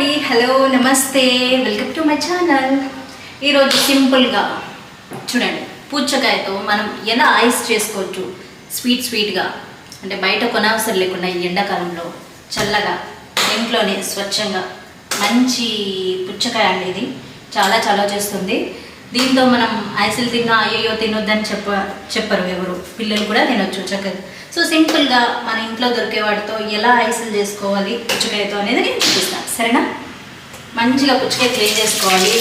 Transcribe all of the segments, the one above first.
అండి, హలో నమస్తే, welcome to my channel. ఈరోజు సింపుల్గా చూడండి, పుచ్చకాయతో మనం ఎలా ఐస్ చేసుకోవచ్చు స్వీట్గా, అంటే బయట కొనవసరం లేకుండా ఈ ఎండాకాలంలో చల్లగా ఇంట్లోనే స్వచ్ఛంగా మంచి పుచ్చకాయ అండి. ఇది చాలా చాలా చేస్తుంది. దీంతో మనం ఐసులు తిన్నా అయ్యో తినొద్దని చెప్పరు ఎవరు, పిల్లలు కూడా తినొచ్చు చక్కగా. సో సింపుల్గా మన ఇంట్లో దొరికే వాటితో ఎలా ఐసులు చేసుకోవాలి పుచ్చకాయతో అనేది నేను చూపిస్తాను, సరేనా? మంచిగా పుచ్చకాయ క్లీన్ చేసుకోవాలి.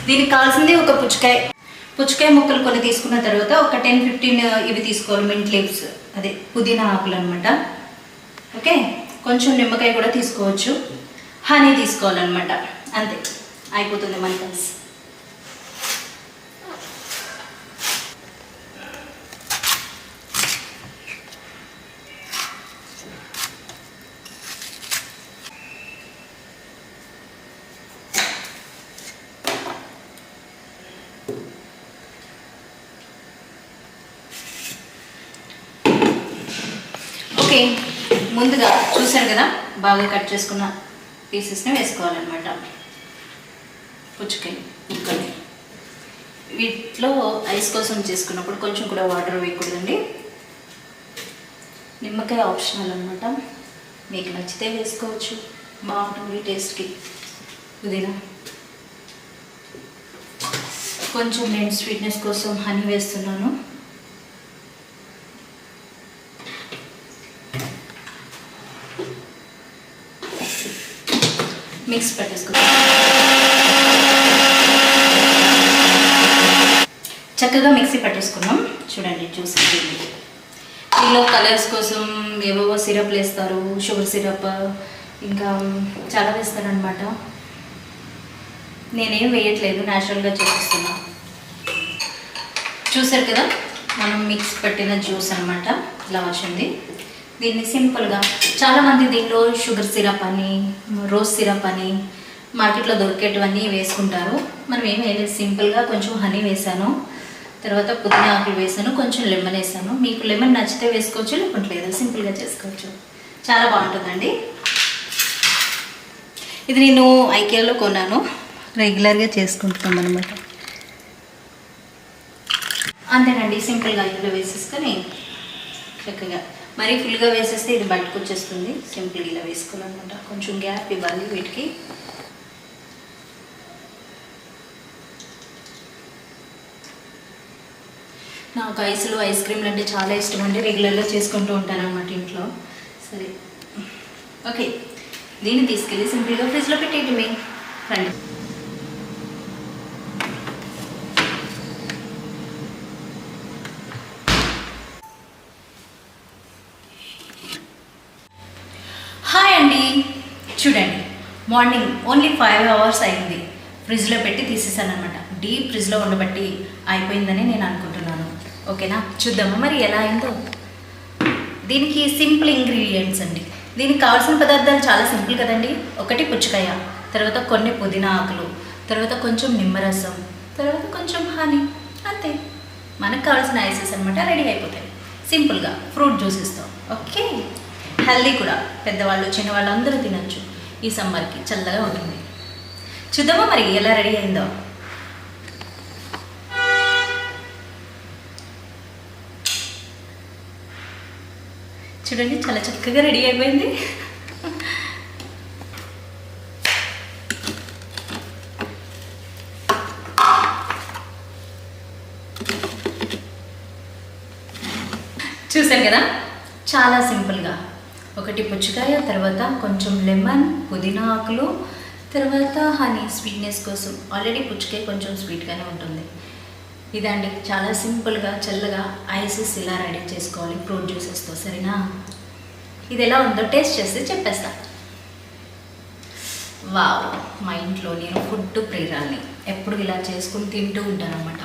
దీనికి కావాల్సింది ఒక పుచ్చకాయ ముక్కలు కొన్ని తీసుకున్న తర్వాత ఒక 10-15 ఇవి తీసుకోవాలి, మింట్ లీవ్స్, అదే పుదీనా ఆకులు అనమాట. ఓకే, కొంచెం నిమ్మకాయ కూడా తీసుకోవచ్చు, హనీ తీసుకోవాలన్నమాట. అంతే, అయిపోతుంది మన కలిసి. ఓకే, ముందుగా చూసారు కదా, బాగా కట్ చేసుకున్న పీసెస్ని వేసుకోవాలన్నమాట. పుచ్చకాయ ముక్కలు వీటిలో ఐస్ కోసం చేసుకున్నప్పుడు కొంచెం కూడా వాటర్ వేయకూడదండి. నిమ్మకాయ ఆప్షనల్ అనమాట, మీకు నచ్చితే వేసుకోవచ్చు, బాగుంటుంది టేస్ట్కి. పుదీనా కొంచెం నేను స్వీట్నెస్ కోసం హనీ వేస్తున్నాను. మిక్స్ పట్టేసుకుందాం. చక్కగా మిక్సీ పట్టేసుకున్నాం. చూడండి, జ్యూస్ దీనిలో కలర్స్ కోసం ఏవేవో సిరప్లు వేస్తారు, షుగర్ సిరప్, ఇంకా చాలా వేస్తారనమాట. నేనేం వేయట్లేదు, న్యాచురల్గా చేపిస్తున్నా. చూసారు కదా, మనం మిక్స్ పట్టిన జ్యూస్ అనమాట, ఇలా వచ్చింది. దీన్ని సింపుల్గా చాలామంది దీనిలో షుగర్ సిరప్ అని, రోజ్ సిరప్ అని మార్కెట్లో దొరికేటివన్నీ వేసుకుంటారు. మనం ఏం వేయలేదు, సింపుల్గా కొంచెం హనీ వేసాను, తర్వాత పుదీనా ఆకులు వేసాను, కొంచెం లెమన్ వేసాను. మీకు లెమన్ నచ్చితే వేసుకోవచ్చు, లేకుంటే లేదు, సింపుల్గా చేసుకోవచ్చు. చాలా బాగుంటుందండి. ఇది నేను ఐకియాలో కొన్నాను, రెగ్యులర్గా చేసుకుంటున్నాం అనమాట. అంతేనండి, సింపుల్గా ఇందులో వేసేసుకొని చక్కగా, మరీ ఫుల్గా వేసేస్తే ఇది బయటకు వచ్చేస్తుంది. సింపుల్గా ఇలా వేసుకోవాలన్నమాట, కొంచెం గ్యాప్ ఇవ్వాలి వీటికి. నాకు ఐసులు, ఐస్ క్రీమ్లు అంటే చాలా ఇష్టం అండి, రెగ్యులర్గా చేసుకుంటూ ఉంటాను అనమాట ఇంట్లో. సరే, ఓకే, దీన్ని తీసుకెళ్ళి సింపుల్గా ఫ్రిడ్జ్లో పెట్టేయటమే రండి. హాయ్ అండి, చూడండి, మార్నింగ్ ఓన్లీ 5 hours అయింది, ఫ్రిడ్జ్లో పెట్టి తీసేసాను అనమాట. డీప్ ఫ్రిడ్జ్లో ఉండబట్టి అయిపోయిందని నేను అనుకుంటున్నాను. ఓకేనా, చూద్దామా మరి ఎలా అయిందో. దీనికి సింపుల్ ఇంగ్రీడియంట్స్ అండి. దీనికి కావాల్సిన పదార్థాలు చాలా సింపుల్ కదండి. ఒకటి పుచ్చకాయ, తర్వాత కొన్ని పుదీనా ఆకులు, తర్వాత కొంచెం నిమ్మరసం, తర్వాత కొంచెం హనీ, అంతే. మనకు కావాల్సిన ఐసెస్ అనమాట రెడీ అయిపోతాయి సింపుల్గా. ఫ్రూట్ జ్యూస్ ఇస్తాం. ఓకే, హెల్దీ కూడా, పెద్దవాళ్ళు చిన్నవాళ్ళు అందరూ తినచ్చు. ఈ సమ్మర్కి చల్లగా ఉంటుంది. చూద్దామా మరి ఎలా రెడీ అయిందో. చూడండి, చాలా చక్కగా రెడీ అయిపోయింది. చూసారు కదా, చాలా సింపుల్గా. ఒకటి పుచ్చకాయ, తర్వాత కొంచెం లెమన్, పుదీనా ఆకులు, తర్వాత హనీ స్వీట్నెస్ కోసం. ఆల్రెడీ పుచ్చకాయ కొంచెం స్వీట్గానే ఉంటుంది. ఇదండి, చాలా సింపుల్గా చల్లగా ఐసెస్ ఇలా రెడీ చేసుకోవాలి ఫ్రూట్ జ్యూసెస్తో, సరేనా? ఇది ఎలా ఉందో టేస్ట్ చేస్తే చెప్పేస్తా. వావ్, మా ఇంట్లో నేను ఫుడ్ ప్రియురాల్ని, ఎప్పుడు ఇలా చేసుకుని తింటూ ఉంటాను అనమాట.